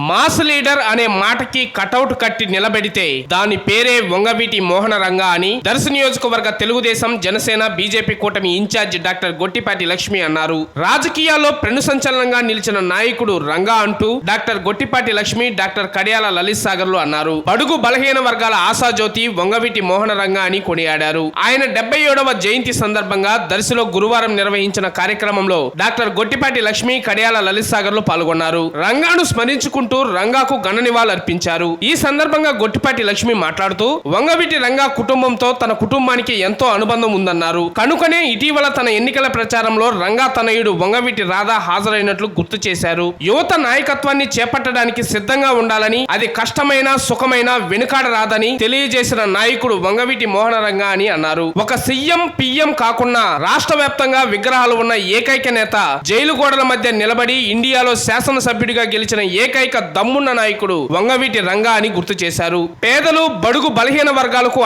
Mass leader అనే మాటకి cutout కట్టి నిలబెడితే దాని పేరే వంగవీటి మోహన రంగా అని దర్శి నియోజకవర్గ తెలుగుదేశం జనసేన బీజేపీ కూటమి ఇన్ఛార్జి డాక్టర్ గొట్టిపాటి లక్ష్మి అన్నారు. రాజకీయాల్లో పెను సంచలనంగా నిలిచిన నాయకుడు రంగా అంటూ డాక్టర్ గొట్టిపాటి లక్ష్మి డాక్టర్ కడియాల లలిత్ సాగర్లు అన్నారు. బడుగు బలహీన వర్గాల ఆశాజ్యోతి వంగవీటి మోహన రంగా అని కొనియాడారు. ఆయన 77వ జయంతి సందర్భంగా దర్శిలో గురువారం నిర్వహించిన కార్యక్రమంలో డాక్టర్ గొట్టిపాటి లక్ష్మి కడియాల లలిత్ సాగర్లు పాల్గొన్నారు. రంగాను స్మరించుకుంటూ రంగాకు ఘన నివాళులర్పించారు. ఈ సందర్భంగా గొట్టిపాటి లక్ష్మి మాట్లాడుతూ వంగవీటి రంగా కుటుంబంతో తన కుటుంబానికి ఎంతో అనుబంధం ఉందన్నారు. కనుకనే ఇటీవల తన ఎన్నికల ప్రచారంలో రంగా తనయుడు వంగవీటి రాధా హాజరైనట్లు గుర్తు చేశారు. యువత నాయకత్వాన్ని చేపట్టడానికి సిద్ధంగా ఉండాలని, అది కష్టమైన సుఖమైన వెనుకాడ రాదని తెలియజేసిన నాయకుడు వంగవీటి మోహన రంగా అని అన్నారు. ఒక సీఎం పిఎం కాకుండా రాష్ట్ర వ్యాప్తంగా విగ్రహాలు ఉన్న ఏకైక నేత, జైలు గోడల మధ్య నిలబడి ఇండియాలో శాసనసభ్యుడిగా గెలిచిన ఏకైక దమ్మున్న నాయకుడు వంగవీటి రంగా అని గుర్తు చేశారు. పేదలు బడుగు బలహీన వర్గాలకు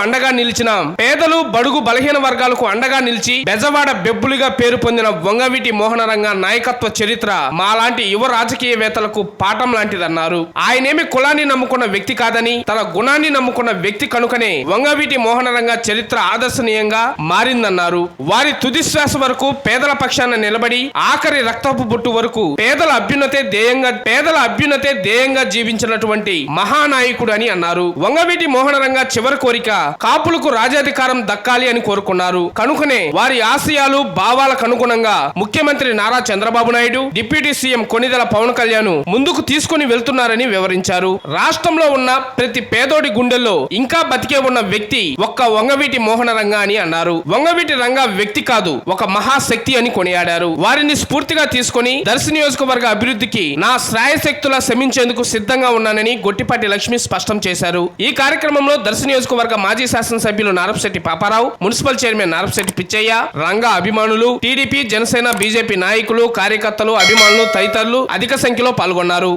అండగా నిలిచి బెజవాడ బెబ్బులిగా పేరు పొందిన వంగవీటి మోహన రంగా నాయకత్వ చరిత్ర మాలాంటి యువ రాజకీయవేత్తలకు పాఠం లాంటిదన్నారు. ఆయనేమి కులాన్ని నమ్ముకున్న వ్యక్తి కాదని, తన గుణాన్ని నమ్ముకున్న వ్యక్తి కనుకనే వంగవీటి మోహన రంగా చరిత్ర ఆదర్శనీయంగా మారిందన్నారు. వారి తుది శ్వాస వరకు పేదల పక్షాన నిలబడి ఆఖరి రక్తపు బొట్టు వరకు పేదల అభ్యున్నతే ధ్యేయంగా జీవించినటువంటి మహానాయకుడు అని అన్నారు. వంగవీటి మోహన రంగా చివరి కోరిక కాపులకు రాజ్యాధికారం దక్కాలి అని కోరుకున్నారు. కనుకనే వారి ఆశయాలు భావాలకు అనుగుణంగా ముఖ్యమంత్రి నారా చంద్రబాబు నాయుడు, డిప్యూటీ సీఎం కొణిదెల పవన్ కళ్యాణ్ ముందుకు తీసుకుని వెళ్తున్నారని వివరించారు. రాష్ట్రంలో ఉన్న ప్రతి పేదోడి గుండెల్లో ఇంకా బతికే ఉన్న వ్యక్తి ఒక్క వంగవీటి మోహన రంగా అని అన్నారు. వంగవీటి రంగా వ్యక్తి కాదు, ఒక మహాశక్తి అని కొనియాడారు. వారిని స్ఫూర్తిగా తీసుకుని దర్శి నియోజకవర్గ అభివృద్ధికి నా శ్రాయశక్తులా శ్రమించేందుకు సిద్ధంగా ఉన్నానని గొట్టిపాటి లక్ష్మి స్పష్టం చేశారు. ఈ కార్యక్రమంలో దర్శి నియోజకవర్గ మాజీ శాసనసభ్యులు నారపశెట్టి పాపారావు, మున్సిపల్ చైర్మన్ నారపశెట్టి పిచ్చయ్య, రంగా అభిమానులు, టీడీపీ జనసేన బీజేపీ నాయకులు, కార్యకర్తలు, అభిమానులు తదితరులు అధిక సంఖ్యలో పాల్గొన్నారు.